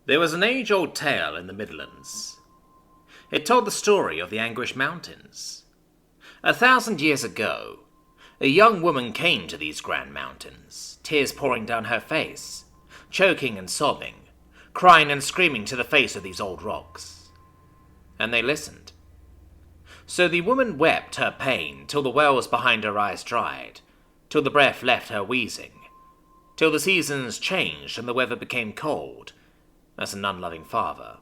There was an age-old tale in the Midlands. It told the story of the Anguish Mountains. 1,000 years ago, a young woman came to these grand mountains, tears pouring down her face, choking and sobbing, crying and screaming to the face of these old rocks. And they listened. So the woman wept her pain till the wells behind her eyes dried, till the breath left her wheezing, till the seasons changed and the weather became cold, as an unloving father.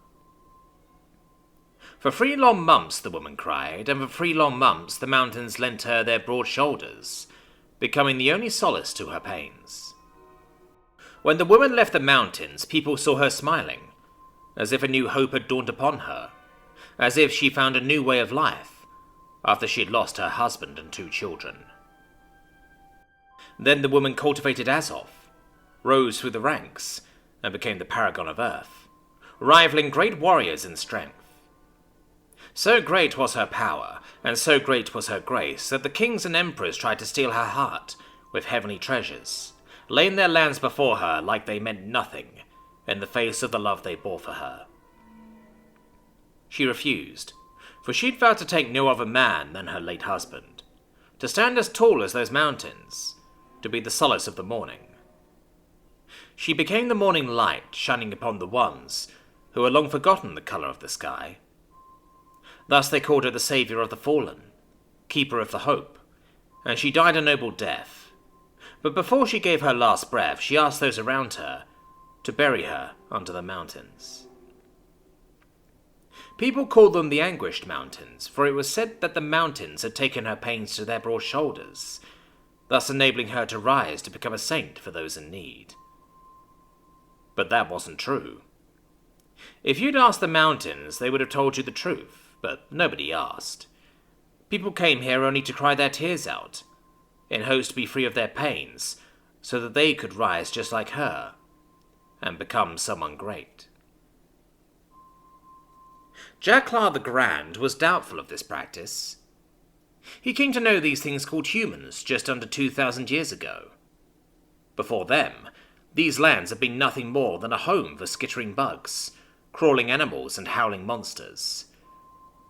For 3 long months the woman cried, and for 3 long months the mountains lent her their broad shoulders, becoming the only solace to her pains. When the woman left the mountains, people saw her smiling, as if a new hope had dawned upon her, as if she found a new way of life, after she had lost her husband and 2 children. Then the woman cultivated Azov, rose through the ranks, and became the paragon of earth, rivaling great warriors in strength. So great was her power, and so great was her grace, that the kings and emperors tried to steal her heart with heavenly treasures, laying their lands before her like they meant nothing in the face of the love they bore for her. She refused, for she'd vowed to take no other man than her late husband, to stand as tall as those mountains, to be the solace of the morning. She became the morning light shining upon the ones who had long forgotten the colour of the sky. Thus they called her the saviour of the fallen, keeper of the hope, and she died a noble death. But before she gave her last breath, she asked those around her to bury her under the mountains. People called them the Anguished Mountains, for it was said that the mountains had taken her pains to their broad shoulders, thus enabling her to rise to become a saint for those in need. But that wasn't true. If you'd asked the mountains, they would have told you the truth, but nobody asked. People came here only to cry their tears out, in hopes to be free of their pains, so that they could rise just like her, and become someone great. Jaclar the Grand was doubtful of this practice. He came to know these things called humans just under 2,000 years ago. Before them, these lands had been nothing more than a home for skittering bugs, crawling animals and howling monsters,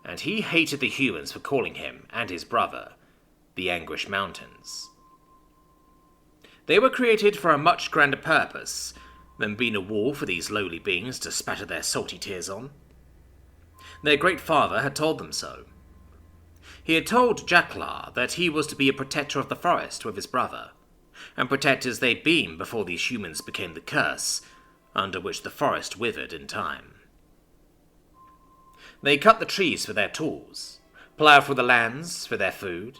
and he hated the humans for calling him and his brother the Anguish Mountains. They were created for a much grander purpose than being a wall for these lowly beings to spatter their salty tears on. Their great father had told them so. He had told Jaclar that he was to be a protector of the forest with his brother, and protect as they'd been before these humans became the curse under which the forest withered in time. They cut the trees for their tools, ploughed through the lands for their food,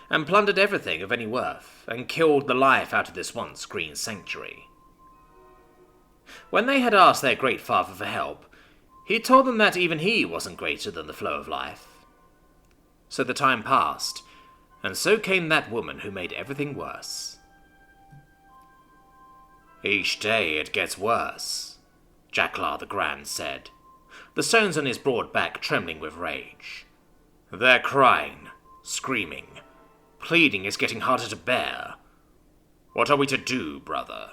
and plundered everything of any worth, and killed the life out of this once green sanctuary. When they had asked their great father for help, he told them that even he wasn't greater than the flow of life. So the time passed, and so came that woman who made everything worse. "Each day it gets worse," Jaclar the Grand said, the stones on his broad back trembling with rage. "They're crying, screaming, pleading is getting harder to bear. What are we to do, brother?"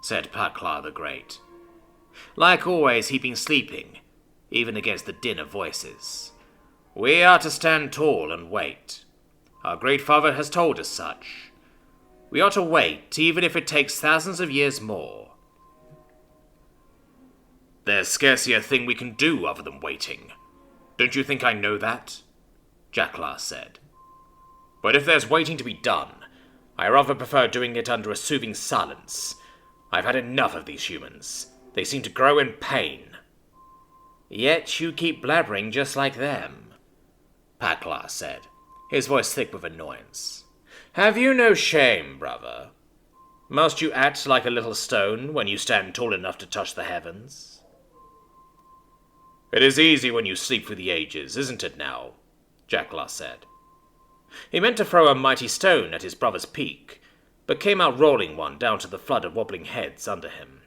Said Jaclar the Great. Like always, he'd been sleeping, even against the din of voices. "We are to stand tall and wait. Our great father has told us such. We are to wait, even if it takes thousands of years more." "There's scarcely a thing we can do other than waiting. Don't you think I know that?" Jaclar said. "But if there's waiting to be done, I rather prefer doing it under a soothing silence. I've had enough of these humans. They seem to grow in pain." "Yet you keep blabbering just like them," Jaclar said, his voice thick with annoyance. "Have you no shame, brother? Must you act like a little stone when you stand tall enough to touch the heavens?" "It is easy when you sleep through the ages, isn't it now?" Jaclar said. He meant to throw a mighty stone at his brother's peak, but came out rolling one down to the flood of wobbling heads under him.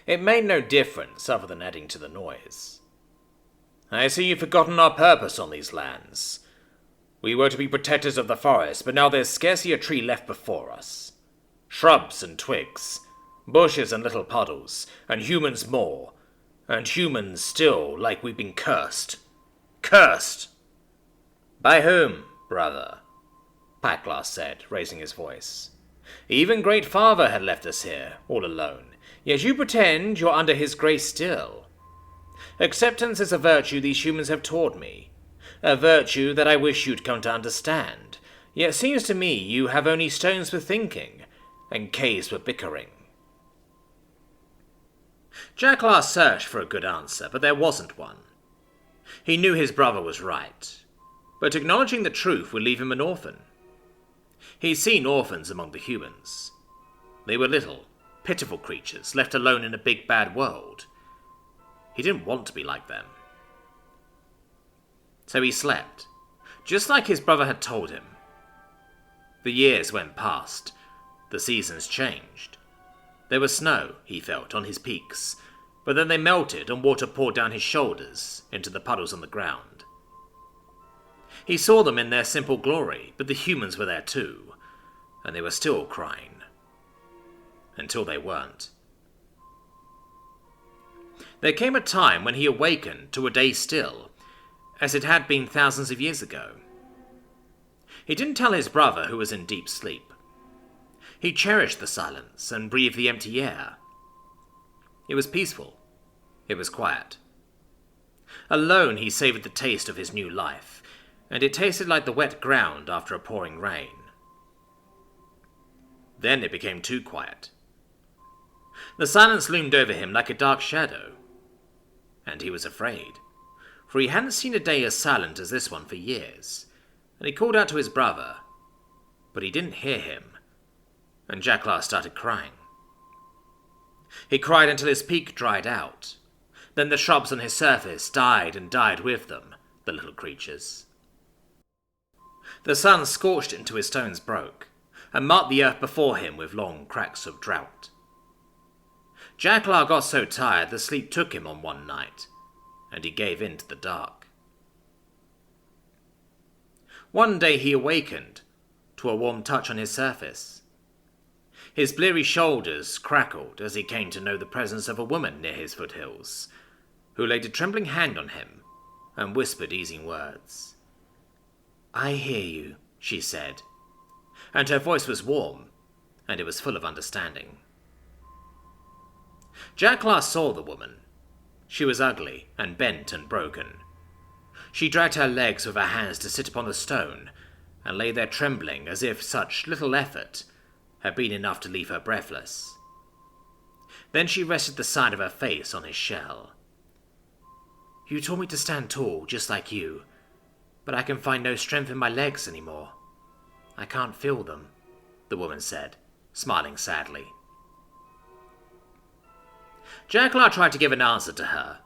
It made no difference other than adding to the noise. "I see you've forgotten our purpose on these lands. We were to be protectors of the forest, but now there's scarcely a tree left before us. Shrubs and twigs, Bushes and little puddles, and humans more. And humans still like we've been cursed. Cursed! By whom, brother? Packlass said, raising his voice. Even Great Father had left us here, all alone, yet you pretend you're under his grace still. Acceptance is a virtue these humans have taught me, a virtue that I wish you'd come to understand, yet seems to me you have only stones for thinking, and caves for bickering. Jacklar searched for a good answer, but there wasn't one. He knew his brother was right, but acknowledging the truth would leave him an orphan. He'd seen orphans among the humans. They were little, pitiful creatures left alone in a big bad world. He didn't want to be like them. So he slept, just like his brother had told him. The years went past. The seasons changed. There was snow, he felt, on his peaks, but then they melted and water poured down his shoulders into the puddles on the ground. He saw them in their simple glory, but the humans were there too, and they were still crying. Until they weren't. There came a time when he awakened to a day still, as it had been thousands of years ago. He didn't tell his brother, who was in deep sleep. He cherished the silence and breathed the empty air. It was peaceful. It was quiet. Alone he savoured the taste of his new life, and it tasted like the wet ground after a pouring rain. Then it became too quiet. The silence loomed over him like a dark shadow, and he was afraid, for he hadn't seen a day as silent as this one for years, and he called out to his brother, but he didn't hear him, and Jacklar started crying. He cried until his peak dried out. Then the shrubs on his surface died and died with them, the little creatures. The sun scorched it until his stones broke, and marked the earth before him with long cracks of drought. Jacklar got so tired that sleep took him on one night, and he gave in to the dark. One day he awakened to a warm touch on his surface. His bleary shoulders crackled as he came to know the presence of a woman near his foothills, who laid a trembling hand on him and whispered easing words. "I hear you," she said, and her voice was warm, and it was full of understanding. Jacklar saw the woman. She was ugly and bent and broken. She dragged her legs with her hands to sit upon the stone, and lay there trembling as if such little effort had been enough to leave her breathless. Then she rested the side of her face on his shell. "You told me to stand tall, just like you, but I can find no strength in my legs anymore. I can't feel them," the woman said, smiling sadly. Jacklar tried to give an answer to her,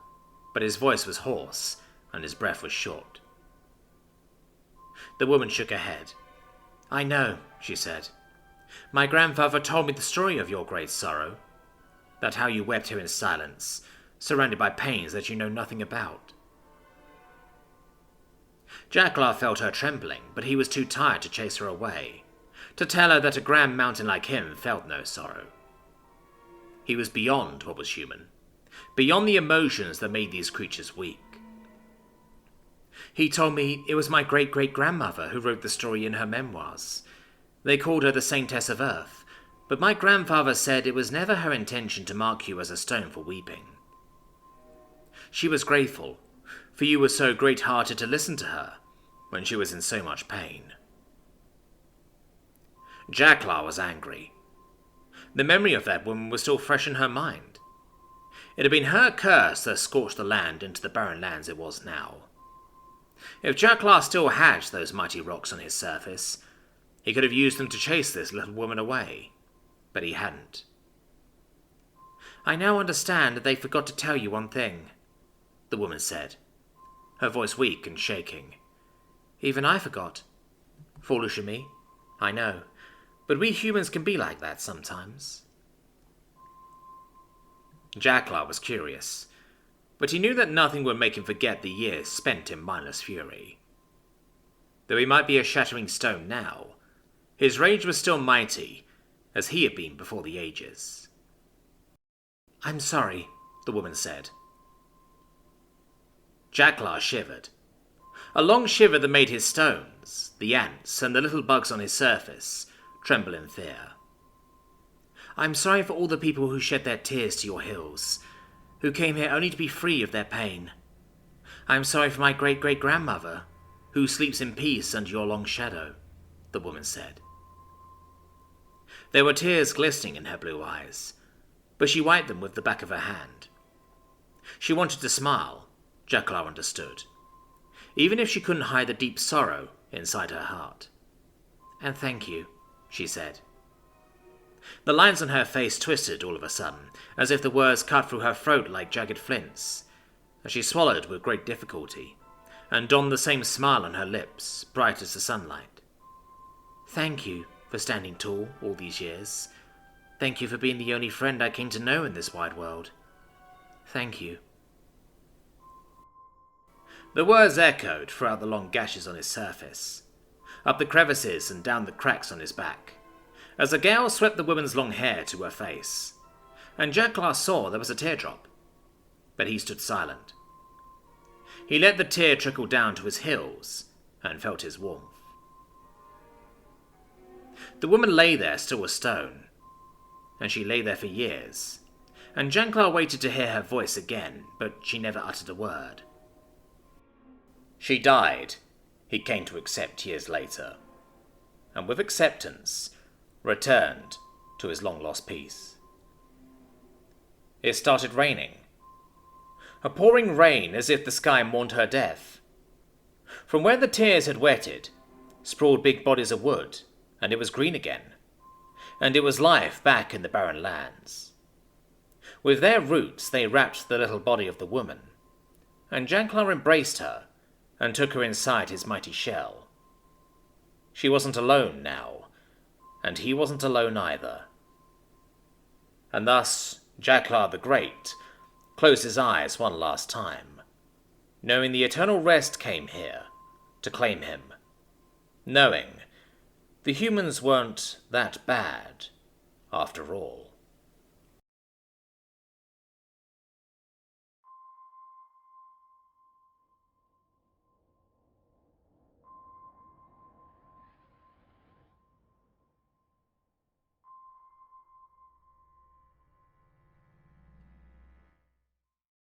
but his voice was hoarse and his breath was short. The woman shook her head. "I know," she said. "My grandfather told me the story of your great sorrow, that how you wept here in silence, surrounded by pains that you know nothing about." Jacklar felt her trembling, but he was too tired to chase her away, to tell her that a grand mountain like him felt no sorrow. He was beyond what was human, beyond the emotions that made these creatures weak. "He told me it was my great-great-grandmother who wrote the story in her memoirs. They called her the Saintess of Earth, but my grandfather said it was never her intention to mark you as a stone for weeping. She was grateful, for you were so great-hearted to listen to her when she was in so much pain." Jacklar was angry. The memory of that woman was still fresh in her mind. It had been her curse that scorched the land into the barren lands it was now. If Jacklar still had those mighty rocks on his surface, he could have used them to chase this little woman away, but he hadn't. "I now understand that they forgot to tell you one thing," the woman said, her voice weak and shaking. "Even I forgot. Foolish of me, I know, but we humans can be like that sometimes." Jacklar was curious, but he knew that nothing would make him forget the years spent in mindless fury. Though he might be a shattering stone now, his rage was still mighty, as he had been before the ages. I'm sorry, the woman said. Jacklar shivered. A long shiver that made his stones, the ants, and the little bugs on his surface tremble in fear. I'm sorry for all the people who shed their tears to your hills, who came here only to be free of their pain. I'm sorry for my great-great-grandmother, who sleeps in peace under your long shadow, the woman said. There were tears glistening in her blue eyes, but she wiped them with the back of her hand. She wanted to smile, Jacklar understood, even if she couldn't hide the deep sorrow inside her heart. And thank you, she said. The lines on her face twisted all of a sudden, as if the words cut through her throat like jagged flints, as she swallowed with great difficulty, and donned the same smile on her lips, bright as the sunlight. Thank you for standing tall all these years. Thank you for being the only friend I came to know in this wide world. Thank you. The words echoed throughout the long gashes on his surface, up the crevices and down the cracks on his back, as the gale swept the woman's long hair to her face, and Jacklar saw there was a teardrop, but he stood silent. He let the tear trickle down to his heels and felt his warmth. The woman lay there still a stone, and she lay there for years, and Jacklar waited to hear her voice again, but she never uttered a word. She died, he came to accept years later, and with acceptance, returned to his long-lost peace. It started raining. A pouring rain as if the sky mourned her death. From where the tears had wetted, sprawled big bodies of wood, and it was green again, and it was life back in the barren lands. With their roots they wrapped the little body of the woman, and Jacklar embraced her and took her inside his mighty shell. She wasn't alone now, and he wasn't alone either. And thus Jacklar the Great closed his eyes one last time, knowing the eternal rest came here to claim him, knowing the humans weren't that bad after all.